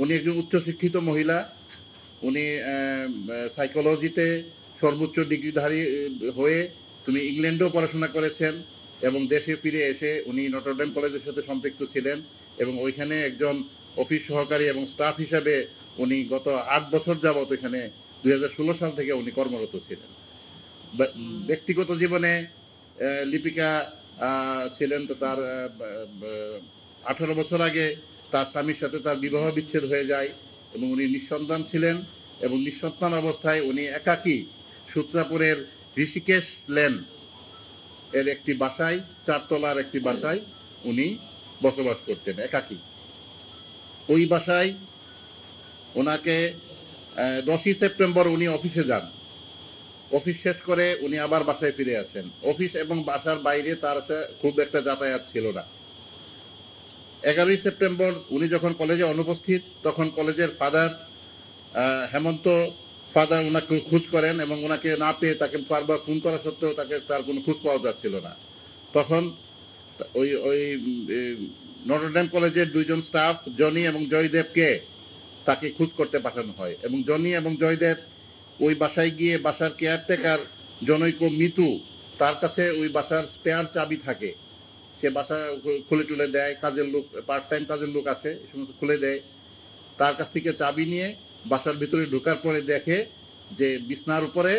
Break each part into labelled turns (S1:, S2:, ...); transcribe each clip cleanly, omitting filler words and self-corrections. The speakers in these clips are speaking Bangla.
S1: উনি একজন উচ্চশিক্ষিত মহিলা। উনি সাইকোলজিতে সর্বোচ্চ ডিগ্রিধারী হয়ে তুমি ইংল্যান্ডেও পড়াশোনা করেছেন এবং দেশে ফিরে এসে উনি নটরডেম কলেজের সাথে সম্পৃক্ত ছিলেন এবং ওইখানে একজন অফিস সহকারী এবং স্টাফ হিসাবে উনি গত 8 বছর যাবত এখানে 2016 সাল থেকে উনি কর্মরত ছিলেন। ব্যক্তিগত জীবনে লিপিকা ছিলেন তো তার 18 বছর আগে তার স্বামীর সাথে তার বিবাহ বিচ্ছেদ হয়ে যায় এবং উনি নিঃসন্তান ছিলেন এবং নিঃসন্তান অবস্থায় উনি একাকী সূত্রাপুরের ঋষিকেশ লেন এর একটি বাসায়, 4 তলার একটি বাসায় উনি বসবাস করতেন একাকী। ওই বাসায় ওনাকে 10ই সেপ্টেম্বর উনি অফিসে যান। অফিস শেষ করে উনি আবার বাসায় ফিরে আসেন। অফিস এবং বাসার বাইরে তার খুব একটা যাতায়াত ছিল না। 11ই সেপ্টেম্বর উনি যখন কলেজে অনুপস্থিত তখন কলেজের ফাদার হেমন্ত ফাদার ওনাকে খোঁজ করেন এবং ওনাকে না পেয়ে তাকে বারবার ফোন করা সত্ত্বেও তার কোনো খোঁজ পাওয়া যাচ্ছিল না। তখন ওই নটরডেম কলেজের 2 জন স্টাফ জনি এবং জয়দেবকে তাকে খোঁজ করতে পাঠানো হয় এবং জনি এবং জয়দেব ওই বাসায় গিয়ে বাসার কেয়ারটেকার জনৈক মিতু, তার কাছে ওই বাসার স্পেয়ার চাবি থাকে, সে বাসা খুলে টুলে দেয়, কাজের লোক পার্ট টাইম কাজের লোক আসে এই সমস্ত খুলে দেয়। তার কাছ থেকে চাবি নিয়ে বাসার ভিতরে ঢোকার পরে দেখে যে বিছনার উপরে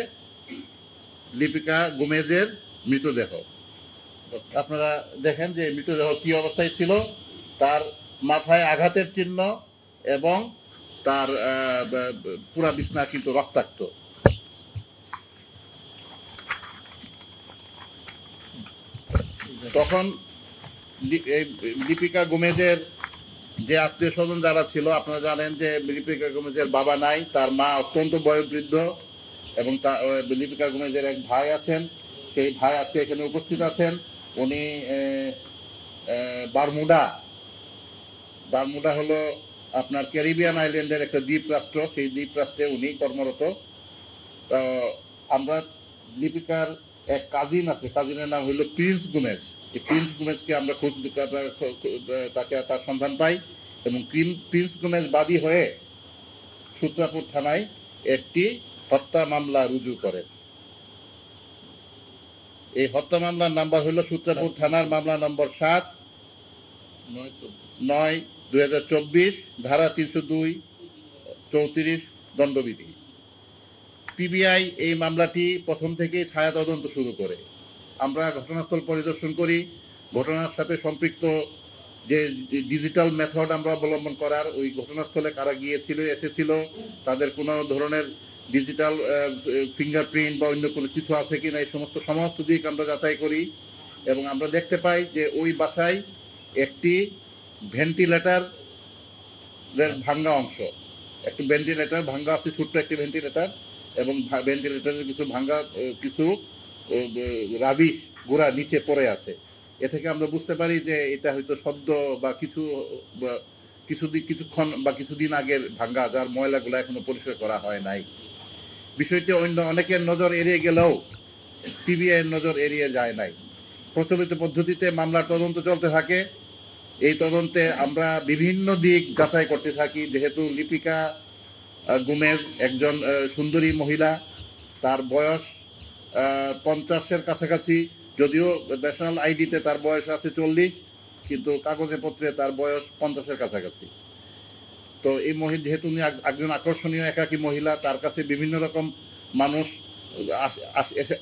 S1: লিপিকা গোমেজের মৃতদেহ। আপনারা দেখেন যে মৃতদেহ কি অবস্থায় ছিল, তার মাথায় আঘাতের চিহ্ন এবং তার পুরা বিছনা কিন্তু রক্তাক্ত। তখন লিপিকা গোমেজের যে আত্মীয় স্বজন যারা ছিল, আপনারা জানেন যে লিপিকা গোমেজের বাবা নাই, তার মা অত্যন্ত বয়োবৃদ্ধ এবং লিপিকা গোমেজের এক ভাই আছেন, সেই ভাই আজকে এখানে উপস্থিত আছেন। উনি বারমুডা হলো আপনার ক্যারিবিয়ান আইল্যান্ডের একটা দ্বীপ রাষ্ট্র, সেই দ্বীপ রাষ্ট্রে উনি কর্মরত। আমরা লিপিকার এক কাজিন আছে, কাজিনের নাম হলো প্রিন্স গোমেজ। এই প্রিন্স গোমেজকে আমরা তাকে তার সন্ধান পাই এবং প্রিন্স গোমেজ বাদী হয়ে সূত্রাপুর থানায় একটি হত্যা মামলা রুজু করেন। এই হত্যা মামলার নাম্বার হলো সূত্রাপুর থানার মামলা নম্বর 7/9/2024, ধারা 302-34 দণ্ডবিধি। পিবিআই এই মামলাটি প্রথম থেকে ছায়া তদন্ত শুরু করে। আমরা ঘটনাস্থল পরিদর্শন করি। ঘটনার সাথে সম্পৃক্ত যে ডিজিটাল মেথড আমরা অবলম্বন করার, ওই ঘটনাস্থলে কারা গিয়েছিল এসেছিল, তাদের কোনো ধরনের ডিজিটাল ফিঙ্গারপ্রিন্ট বা অন্য কোনো কিছু আছে কিনা, এই সমস্ত দিক আমরা যাচাই করি এবং আমরা দেখতে পাই যে ওই বাসায় একটি ভেন্টিলেটর ভাঙ্গা অংশ, একটি ভেন্টিলেটর ভাঙ্গা আছে, ছোট্ট একটি ভেন্টিলেটর এবং ভেন্টিলেটরের কিছু রাবিশ গোড়া নিচে পড়ে আছে। এ থেকে আমরা বুঝতে পারি যে এটা হয়তো সদ্য বা কিছুক্ষণ বা কিছুদিন আগের ভাঙ্গা, যার ময়লাগুলো এখনো পরিষ্কার করা হয় নাই। বিষয়টি অনেকের নজর এড়িয়ে গেলেও পিবিআই এর নজর এড়িয়ে যায় নাই। প্রচলিত পদ্ধতিতে মামলার তদন্ত চলতে থাকে। এই তদন্তে আমরা বিভিন্ন দিক যাচাই করতে থাকি। যেহেতু লিপিকা গোমেজ একজন সুন্দরী মহিলা, তার বয়স 50-এর কাছাকাছি, যদিও ন্যাশনাল আইডিতে তার বয়স আছে 40, কিন্তু কাগজে পত্রে তার বয়স 50-এর কাছাকাছি। তো এই মহিলা যেহেতু উনি একজন আকর্ষণীয় একাকী মহিলা, তার কাছে বিভিন্ন রকম মানুষ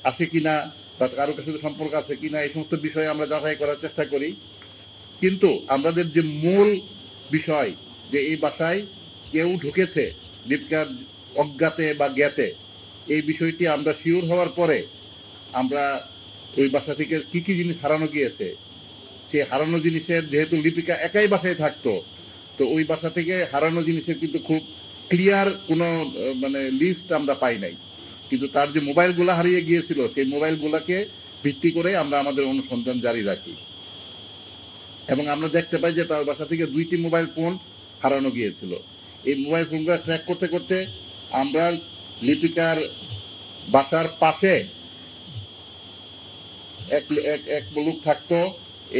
S1: আসে কিনা বা কারো কাছে সম্পর্ক আছে কিনা, এই সমস্ত বিষয়ে আমরা যাচাই করার চেষ্টা করি। কিন্তু আমাদের যে মূল বিষয় যে এই বাসায় কেউ ঢুকেছে লিপিকার অজ্ঞাতে বা জ্ঞাতে, এই বিষয়টি আমরা শিওর হওয়ার পরে আমরা ওই বাসা থেকে কি কি জিনিস হারানো গিয়েছে, সেই হারানো জিনিসের, যেহেতু লিপিকা একাই বাসায় থাকতো, তো ওই বাসা থেকে হারানো জিনিসের কিন্তু খুব ক্লিয়ার কোনো লিস্ট আমরা পাই নাই। কিন্তু তার যে মোবাইলগুলো হারিয়ে গিয়েছিল, সেই মোবাইলগুলোকে ভিত্তি করে আমরা আমাদের অনুসন্ধান জারি রাখি এবং আমরা দেখতে পাই যে তার বাসা থেকে 2টি মোবাইল ফোন হারানো গিয়েছিল। এই মোবাইল ফোনগুলো ট্র্যাক করতে করতে আমরা লিপিকার বাসার পাশে এক লোক থাকতো,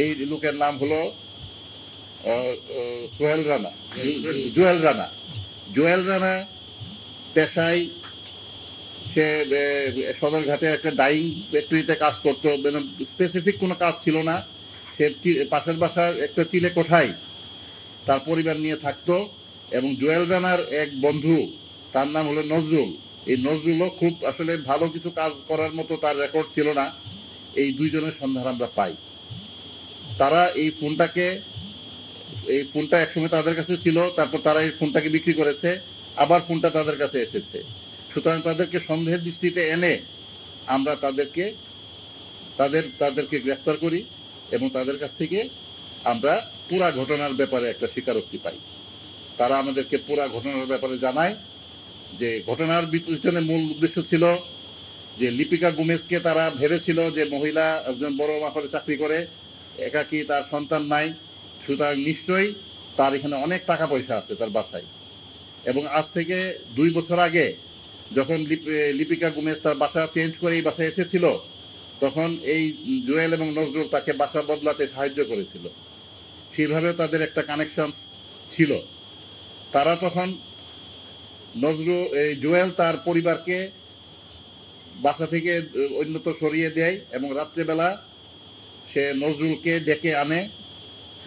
S1: এই লোকের নাম হলো সোহেল রানা। জুয়েল রানা। জুয়েল রানা পেশায় সে সদরঘাটে একটা ডাইং ফ্যাক্টরিতে কাজ করতো, মানে স্পেসিফিক কোনো কাজ ছিল না। সে পাশের বাসার একটা চিলে কোঠায় তার পরিবার নিয়ে থাকতো, এবং জুয়েল রানার এক বন্ধু, তার নাম হলো নজরুল। এই নজরুলও খুব আসলে ভালো কিছু কাজ করার মতো তার রেকর্ড ছিল না। এই দুইজনের সন্ধান আমরা পাই। তারা এই ফোনটা একসময় তাদের কাছে ছিল, তারপর তারা এই ফোনটাকে বিক্রি করেছে, আবার ফোনটা তাদের কাছে এসেছে। সুতরাং তাদেরকে সন্দেহের দৃষ্টিতে এনে আমরা তাদেরকে গ্রেফতার করি, এবং তাদের কাছ থেকে আমরা পুরা ঘটনার ব্যাপারে একটা স্বীকারোক্তি পাই। তারা আমাদেরকে পুরা ঘটনার ব্যাপারে জানায় যে ঘটনার পিছনে মূল উদ্দেশ্য ছিল যে লিপিকা গোমেজকে তারা ভেবেছিল যে মহিলা একজন বড় মাপের চাকরি করে, একাকী, তার সন্তান নাই, সুতরাং নিশ্চয়ই তার এখানে অনেক টাকা পয়সা আছে তার বাসায়। এবং আজ থেকে 2 বছর আগে যখন লিপিকা গোমেজ তার বাসা চেঞ্জ করে এই বাসায় এসেছিল, তখন এই জুয়েল এবং নজরুল তাকে বাসা বদলাতে সাহায্য করেছিল। সেইভাবে তাদের একটা কানেকশন ছিল। তারা তখন জুয়েল তার পরিবারকে বাসা থেকে অন্যত্র সরিয়ে দেয়, এবং রাত্রেবেলা সে নজরুলকে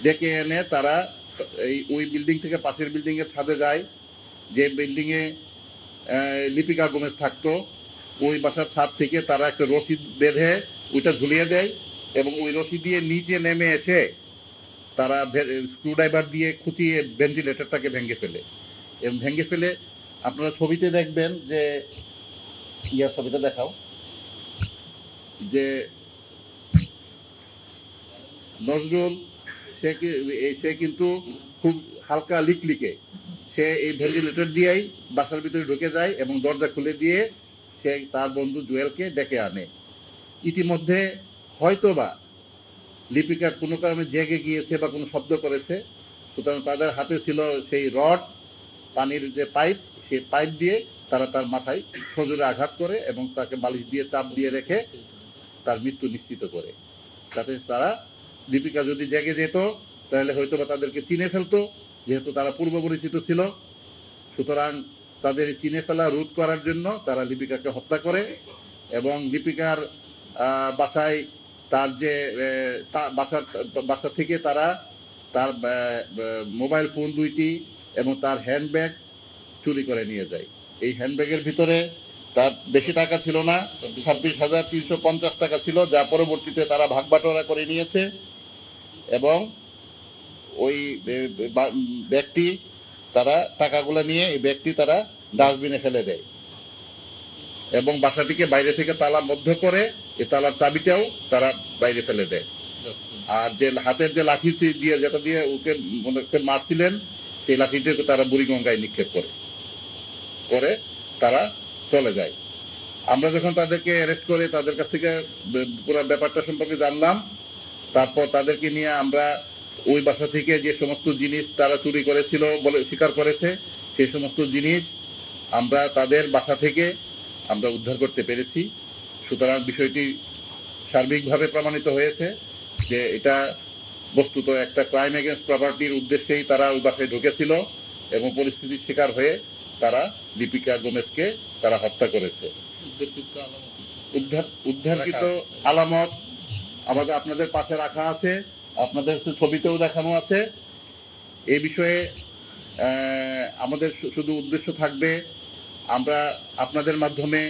S1: ডেকে এনে তারা ওই বিল্ডিং থেকে পাশের বিল্ডিং এর ছাদে যায়, যে বিল্ডিং এ লিপিকা গোমেজ থাকতো। ওই বাসার ছাদ থেকে তারা একটা রশি বেঁধে ওইটা ঝুলিয়ে দেয়, এবং ওই রশি দিয়ে নিচে নেমে এসে তারা স্ক্রুড্রাইভার দিয়ে খুঁচিয়ে ভেন্টিলেটরটাকে ভেঙে ফেলে। এবং ভেঙে ফেলে আপনারা ছবিতে দেখবেন যে ছবিটা দেখাও, যে নজরুল সে কিন্তু খুব হালকা লিকলিকে, সে এই ভেন্টিলেটর দিয়েই বাসার ভিতরে ঢুকে যায় এবং দরজা খুলে দিয়ে সে তার বন্ধু জুয়েলকে ডেকে আনে। ইতিমধ্যে হয়তোবা লিপিকা কোনো কারণে জেগে গিয়েছে বা কোনো শব্দ করেছে, সুতরাং তাদের হাতে ছিল সেই রড, পানির যে পাইপ, সেই পাইপ দিয়ে তারা তার মাথায় সজোরে আঘাত করে এবং তাকে বালিশ দিয়ে চাপ দিয়ে রেখে তার মৃত্যু নিশ্চিত করে। যাতে তারা, লিপিকা যদি জেগে যেত তাহলে হয়তোবা তাদেরকে চিনে ফেলতো, যেহেতু তারা পূর্ব পরিচিত ছিল। সুতরাং তাদের চিনে ফেলা রোধ করার জন্য তারা লিপিকাকে হত্যা করে, এবং লিপিকার বাসায় তার যে বাসা থেকে তারা তার মোবাইল ফোন 2টি এবং তার হ্যান্ডব্যাগ চুরি করে নিয়ে যায়। এই হ্যান্ডব্যাগের ভিতরে তার বেশি টাকা ছিল না, 26,350 টাকা ছিল, যা পরবর্তীতে তারা ভাগ বাটোয়ারা করে নিয়েছে। এবং ওই ব্যক্তি তারা টাকাগুলো নিয়ে এই ব্যক্তি তারা ডাস্টবিনে ফেলে দেয়, এবং বাসাটিকে বাইরে থেকে তালা বদ্ধ করে এই তালার চাবিটাও তারা বাইরে ফেলে দেয়। আর যে হাতের যে লাঠি দিয়ে, যেটা দিয়ে ওকে মারছিলেন, সেই লাঠিটাকে তারা বুড়িগঙ্গায় নিক্ষেপ করে তারা চলে যায়। আমরা যখন তাদেরকে অ্যারেস্ট করে তাদের কাছ থেকে পুরো ব্যাপারটা সম্পর্কে জানলাম, তারপর তাদেরকে নিয়ে আমরা ওই বাসা থেকে যে সমস্ত জিনিস তারা চুরি করেছিল বলে স্বীকার করেছে, সেই সমস্ত জিনিস আমরা তাদের বাসা থেকে আমরা উদ্ধার করতে পেরেছি। সুতরাং বিষয়টি সার্বিকভাবে প্রমাণিত হয়েছে যে এটা বস্তুত একটা ক্রাইম এগেইনস্ট প্রপার্টির উদ্দেশ্যেই তারা ওই বাসায় ঢুকেছিল, এবং পরিস্থিতির শিকার হয়ে তারা লিপিকা গোমেজকে তারা হত্যা করেছে। উদ্ধারকৃত আলামত আমাদের আপনাদের পাশে রাখা আছে, আপনাদের ছবিতেও দেখানো আছে। এই বিষয়ে আমাদের শুধু উদ্দেশ্য থাকবে, আমরা আপনাদের মাধ্যমে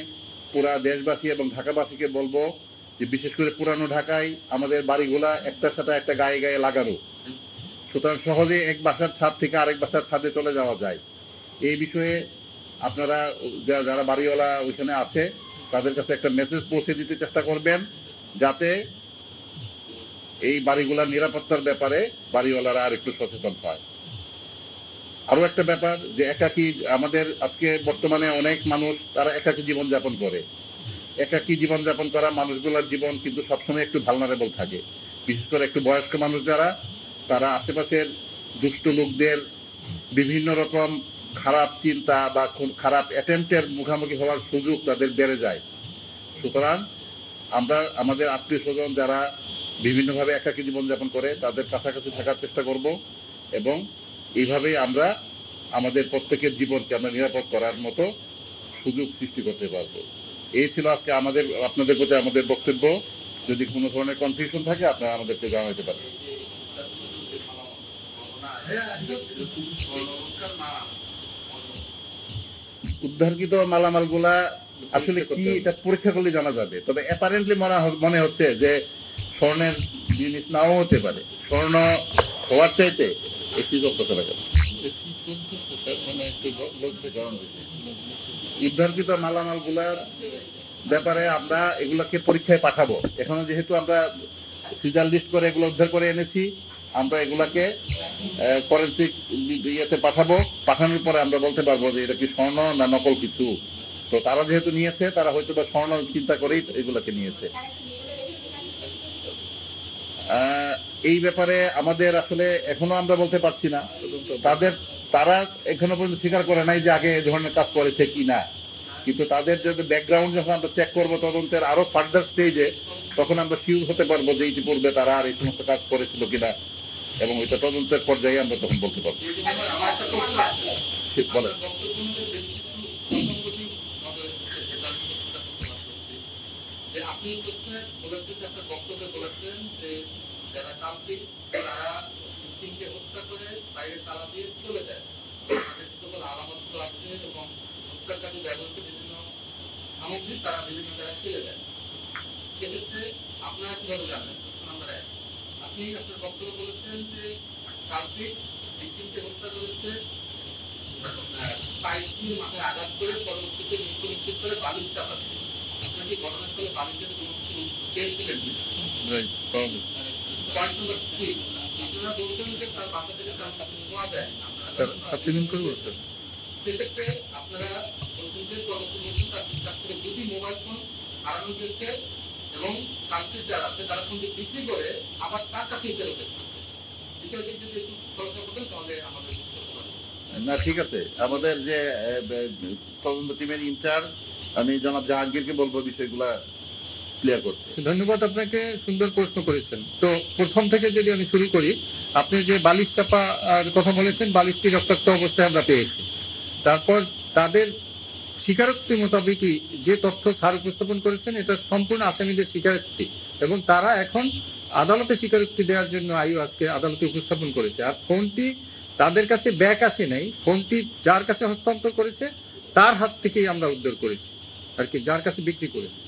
S1: পুরা দেশবাসী এবং ঢাকাবাসীকে বলবো যে বিশেষ করে পুরানো ঢাকায় আমাদের বাড়িগুলা একটার সাথে একটা গায়ে গায়ে লাগানো, সুতরাং সহজে এক বাসার ছাদ থেকে আরেক বাসার ছাদে চলে যাওয়া যায়। এই বিষয়ে আপনারা যারা বাড়িওয়ালা ওইখানে আছে তাদের কাছে একটা মেসেজ পৌঁছে দিতে চেষ্টা করবেন, যাতে এই বাড়িগুলার নিরাপত্তার ব্যাপারে বাড়িওয়ালারা আর একটু সচেতন হয়। আরো একটা ব্যাপার যে একাকী, আমাদের আজকে বর্তমানে অনেক মানুষ তারা একাকী জীবনযাপন করে। একাকী জীবনযাপন করা মানুষগুলোর জীবন কিন্তু সবসময় একটু ভালনারেবল থাকে, বিশেষ করে একটু বয়স্ক মানুষ যারা, তারা আশেপাশের দুষ্ট লোকদের বিভিন্ন রকম খারাপ চিন্তা বা খারাপ অ্যাটেম্পটের মুখোমুখি হওয়ার সুযোগ তাদের বেড়ে যায়। সুতরাং আমরা আমাদের আত্মীয় স্বজন যারা বিভিন্নভাবে একাকী জীবনযাপন করে তাদের কাছাকাছি থাকার চেষ্টা করব, এবং এইভাবেই আমরা আমাদের প্রত্যেকের জীবনকে আমরা নিরাপদ করার মতো সুযোগ সৃষ্টি করতে পারবো। এই ছিল আজকে আপনাদের প্রতি আমাদের বক্তব্য। যদি কোনো ধরনের কনফিউশন থাকে আপনারা আমাদেরকে জানাতে পারেন। উদ্ধারকৃত মালামালগুলা আসলে কি এটা পরীক্ষা করলে জানা যাবে, তবে অ্যাপারেন্টলি মনে হচ্ছে যে স্বর্ণের জিনিস নাও হতে পারে। স্বর্ণ হওয়ার চাইতে একটি উদ্ধারকৃত মালামালগুলার ব্যাপারে আমরা এগুলাকে পরীক্ষায় পাঠাবো। এখন যেহেতু আমরা সিজার লিস্ট করে এগুলো উদ্ধার করে এনেছি, আমরা এগুলাকে ফরেনসিক ইয়েতে পাঠাবো। পাঠানোর পরে আমরা বলতে পারবো যে এটা কি স্বর্ণ না নকল কিছু। তো তারা যেহেতু নিয়েছে, তারা হয়তো বা স্বর্ণ চিন্তা করেই এগুলাকে নিয়েছে। এই ব্যাপারে আমাদের আসলে এখনো আমরা বলতে পারছি না। তারা এখনো পর্যন্ত স্বীকার করে নাই যে আগে এ ধরনের কাজ করেছে কি না। কিন্তু তাদের যদি ব্যাকগ্রাউন্ড যখন আমরা চেক করবো তদন্তের আরো ফার্দার স্টেজে, তখন আমরা শিওর হতে পারবো যে ইতিপূর্বে তারা আর এই সমস্ত কাজ করেছিল কিনা, এবং ওইটা তদন্তের পর্যায়ে আমরা তখন বলতে পারবো। ঠিক বলেন। আপনি বক্তব্যে বলেছেন যে যারা তান্ত্রিক তারা সিস্টেমকে হত্যা করে বাইরে তালা দিয়ে চলে যায়, তাদের সকল আলামত আছে এবং হত্যাকারী ব্যবহৃত বিভিন্ন সামগ্রী তারা বিভিন্ন জায়গায় ফেলে দেয়। সেক্ষেত্রে আপনারা কিভাবে জানেন? নাম্বার এক, আপনি আপনার বক্তব্য বলেছেন যে তান্ত্রিক সিস্টেমকে হত্যা করেছে পাইপ দিয়ে মাথায় আঘাত করে পরবর্তীতে মৃত্যু নিশ্চিত করে বালিশ চাপাচ্ছে। আপনার কি ঘটনাস্থলে বালিশের কোনো কিছু কেস দিলেন? আপনারা বলছেন যে তার বাসা থেকে তার নেওয়া যায়, সাপ্লিমেন্ট করে বলছেন। সেক্ষেত্রে আপনারা বলছেন যে তার কাছ থেকে দুটি মোবাইল ফোন হারানো গেছে এবং তান্ত্রিক যারা আছে তারা সঙ্গে বিক্রি করে আবার তার কাছেই ফেরত না। ঠিক আছে, আমাদের যে তদন্ত টিমের ইনচার্জ আমি জনাব জাহাঙ্গীরকে বলবো বিষয়গুলা ক্লিয়ার করতে।
S2: ধন্যবাদ আপনাকে, সুন্দর প্রশ্ন করেছেন। তো প্রথম থেকে যদি আমি শুরু করি, আপনি যে বালিশ চাপা কথা বলেছেন, বালিশটি রক্তাক্ত অবস্থায় আমরা পেয়েছি। তারপর তাদের স্বীকারোক্তি মোতাবেকই যে তথ্য স্যার উপস্থাপন করেছেন এটা সম্পূর্ণ আসামিদের স্বীকারোক্তি, এবং তারা এখন আদালতে স্বীকারোক্তি দেওয়ার জন্য আজকে আদালতে উপস্থাপন করেছে। আর ফোনটি তাদের কাছে ব্যাক আসে নাই, ফোনটি যার কাছে হস্তান্তর করেছে তার হাত থেকেই আমরা উদ্ধার করেছি আর কি, যার কাছে বিক্রি করেছে।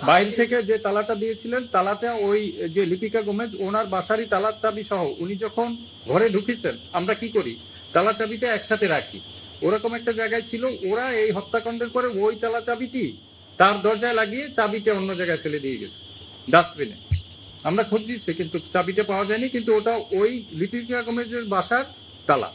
S2: বাইরে থেকে যে তালাটা দিয়েছিলেন, তালাটা ওই যে লিপিকা গোমেজ ওনার বাসারই তালার চাবি সহ উনি যখন ঘরে ঢুকেছেন, আমরা কি করি তালা চাবিটা একসাথে রাখি, ওরকম একটা জায়গায় ছিল। ওরা এই হত্যাকাণ্ডের পরে ওই তালা চাবিটি তার দরজায় লাগিয়ে চাবিটা অন্য জায়গায় ফেলে দিয়ে গেছে ডাস্টবিনে। আমরা খুঁজছি কিন্তু চাবিটা পাওয়া যায়নি, কিন্তু ওটা ওই লিপিকা গোমেজের বাসার তালা।